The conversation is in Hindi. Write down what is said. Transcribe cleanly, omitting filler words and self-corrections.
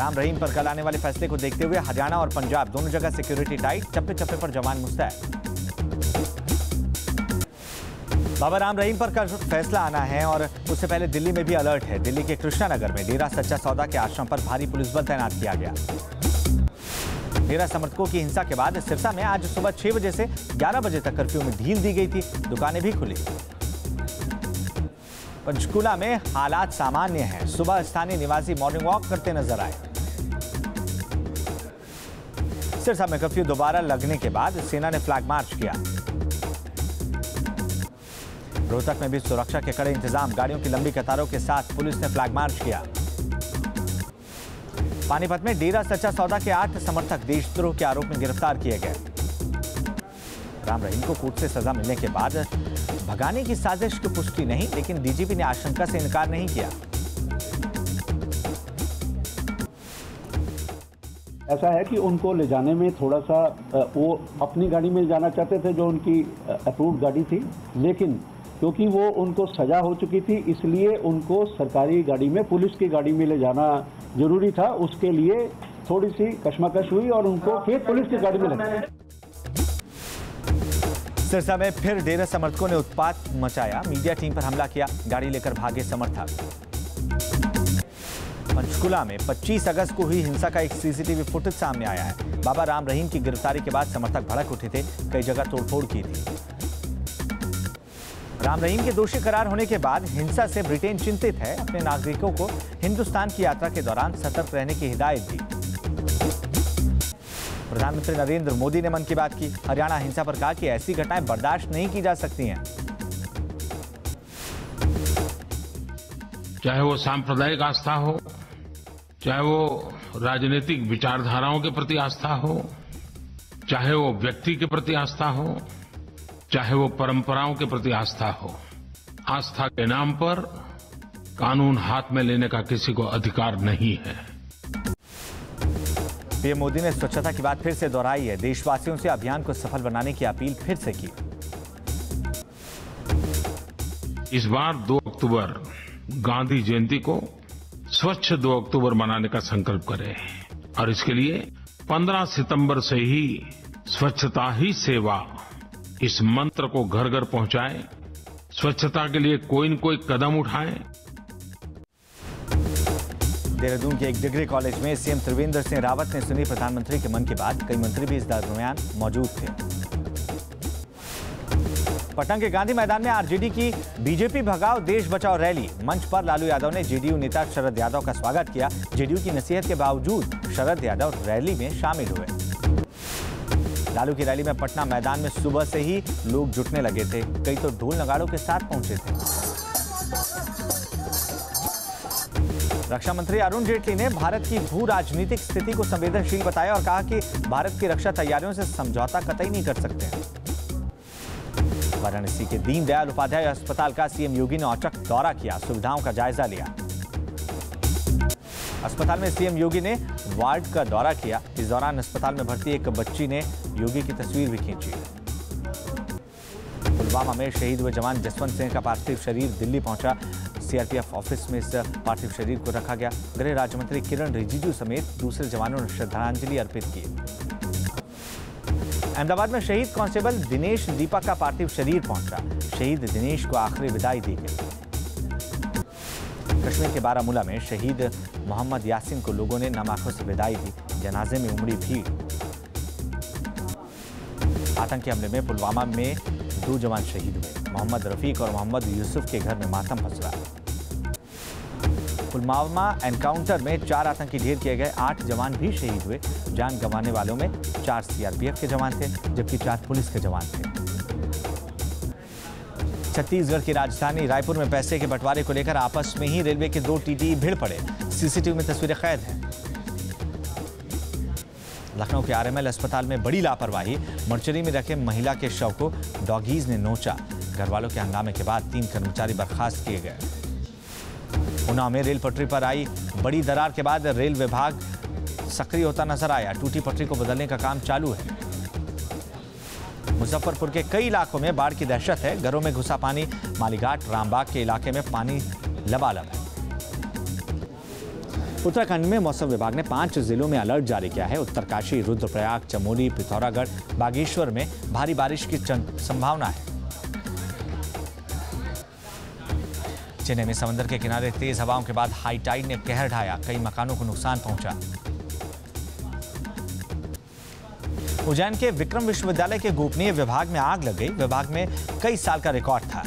राम रहीम पर कल आने वाले फैसले को देखते हुए हरियाणा और पंजाब दोनों जगह सिक्योरिटी टाइट, चप्पे चप्पे पर जवान मुस्तैद। बाबा राम रहीम पर कल फैसला आना है और उससे पहले दिल्ली में भी अलर्ट है। दिल्ली के कृष्णानगर में डेरा सच्चा सौदा के आश्रम पर भारी पुलिस बल तैनात किया गया। डेरा समर्थकों की हिंसा के बाद सिरसा में आज सुबह 6 बजे से 11 बजे तक कर्फ्यू में ढील दी गई थी। दुकानें भी खुली। पंचकुला में हालात सामान्य हैं। सुबह स्थानीय निवासी मॉर्निंग वॉक करते नजर आए। सिरसा में कर्फ्यू दोबारा लगने के बाद सेना ने फ्लैग मार्च किया। रोहतक में भी सुरक्षा के कड़े इंतजाम, गाड़ियों की लंबी कतारों के साथ पुलिस ने फ्लैग मार्च किया। पानीपत में डेरा सच्चा सौदा के 8 समर्थक देशद्रोह के आरोप में गिरफ्तार किए गए। राम रहीम को कोर्ट से सजा मिलने के बाद भगाने की साजिश की पुष्टि नहीं, लेकिन डीजीपी ने आशंका से इनकार नहीं किया। ऐसा है कि उनको ले जाने में थोड़ा सा वो अपनी गाड़ी में जाना चाहते थे जो उनकी अप्रूव्ड गाड़ी थी, लेकिन क्योंकि वो उनको सजा हो चुकी थी इसलिए उनको सरकारी गाड़ी में, पुलिस की गाड़ी में ले जाना जरूरी था। उसके लिए थोड़ी सी कशमकश हुई और उनको फिर पुलिस की गाड़ी में लगाया। सिरसा में फिर डेरा समर्थकों ने उत्पात मचाया, मीडिया टीम पर हमला किया, गाड़ी लेकर भागे समर्थक। पंचकुला में 25 अगस्त को हुई हिंसा का एक सीसीटीवी फुटेज सामने आया है। बाबा राम रहीम की गिरफ्तारी के बाद समर्थक भड़क उठे थे, कई जगह तोड़फोड़ की थी। राम रहीम के दोषी करार होने के बाद हिंसा से ब्रिटेन चिंतित है। अपने नागरिकों को हिंदुस्तान की यात्रा के दौरान सतर्क रहने की हिदायत दी। प्रधानमंत्री नरेंद्र मोदी ने मन की बात की। हरियाणा हिंसा पर कहा कि ऐसी घटनाएं बर्दाश्त नहीं की जा सकती हैं। चाहे वो सांप्रदायिक आस्था हो, चाहे वो राजनीतिक विचारधाराओं के प्रति आस्था हो, चाहे वो व्यक्ति के प्रति आस्था हो, चाहे वो परंपराओं के प्रति आस्था हो, आस्था के नाम पर कानून हाथ में लेने का किसी को अधिकार नहीं है। पीएम मोदी ने स्वच्छता की बात फिर से दोहराई है। देशवासियों से अभियान को सफल बनाने की अपील फिर से की। इस बार 2 अक्टूबर गांधी जयंती को स्वच्छ 2 अक्टूबर मनाने का संकल्प करें और इसके लिए 15 सितंबर से ही स्वच्छता ही सेवा इस मंत्र को घर घर पहुंचाएं। स्वच्छता के लिए कोई न कोई कदम उठाएं। देहरादून के एक डिग्री कॉलेज में सीएम त्रिवेंद्र सिंह रावत ने सुनी प्रधानमंत्री के मन की बात। कई मंत्री भी इस दरमियान मौजूद थे। पटना के गांधी मैदान में आरजेडी की बीजेपी भगाओ देश बचाओ रैली। मंच पर लालू यादव ने जेडीयू नेता शरद यादव का स्वागत किया। जेडीयू की नसीहत के बावजूद शरद यादव रैली में शामिल हुए। लालू की रैली में पटना मैदान में सुबह से ही लोग जुटने लगे थे। कई तो ढोल नगाड़ों के साथ पहुंचे थे। रक्षा मंत्री अरुण जेटली ने भारत की भू राजनीतिक स्थिति को संवेदनशील बताया और कहा कि भारत की रक्षा तैयारियों से समझौता कतई नहीं कर सकते हैं। वाराणसी के दीनदयाल उपाध्याय अस्पताल का सीएम योगी ने औचक दौरा किया, सुविधाओं का जायजा लिया। अस्पताल में सीएम योगी ने वार्ड का दौरा किया। इस दौरान अस्पताल में भर्ती एक बच्ची ने योगी की तस्वीर भी खींची। पुलवामा में शहीद हुए जवान जसवंत सिंह का पार्थिव शरीर दिल्ली पहुंचा। सीआरपीएफ ऑफिस में इस पार्थिव शरीर को रखा गया। गृह राज्य मंत्री किरण रिजिजू समेत दूसरे जवानों ने श्रद्धांजलि अर्पित की। अहमदाबाद में शहीद कांस्टेबल दिनेश दीपक का पार्थिव शरीर पहुंचा। शहीद दिनेश को आखिरी विदाई दी गई। कश्मीर के बारामूला में शहीद मोहम्मद यासीन को लोगों ने नम आंखों से विदाई दी। जनाजे में उमड़ी भीड़। आतंकी हमले में पुलवामा में 2 जवान शहीद हुए। मोहम्मद रफीक और मोहम्मद यूसुफ के घर में मातम पसरा। पुलवामा एनकाउंटर में 4 आतंकी ढेर किए गए। 8 जवान भी शहीद हुए। जान गंवाने वालों में 4 सीआरपीएफ के जवान थे, जबकि 4 पुलिस के जवान थे। छत्तीसगढ़ की राजधानी रायपुर में पैसे के बंटवारे को लेकर आपस में ही रेलवे के 2 टीटी भिड़ पड़े। सीसीटीवी में तस्वीरें कैद हैं। लखनऊ के आरएमएल अस्पताल में बड़ी लापरवाही। मर्चरी में रखे महिला के शव को डॉगीज ने नोचा। घर वालों के हंगामे के बाद 3 कर्मचारी बर्खास्त किए गए। उन्नाव में रेल पटरी पर आई बड़ी दरार के बाद रेल विभाग सक्रिय होता नजर आया। टूटी पटरी को बदलने का काम चालू है। मुजफ्फरपुर के कई इलाकों में बाढ़ की दहशत है। घरों में घुसा पानी। मालीघाट रामबाग के इलाके में पानी लबालब है। उत्तराखंड में मौसम विभाग ने 5 जिलों में अलर्ट जारी किया है। उत्तरकाशी, रुद्रप्रयाग, चमोली, पिथौरागढ़, बागेश्वर में भारी बारिश की संभावना है। चेन्नई में समंदर के किनारे तेज हवाओं के बाद हाई टाइड ने कहर ढाया, कई मकानों को नुकसान पहुंचा। उज्जैन के विक्रम विश्वविद्यालय के गोपनीय विभाग में आग लग गई। विभाग में कई साल का रिकॉर्ड था।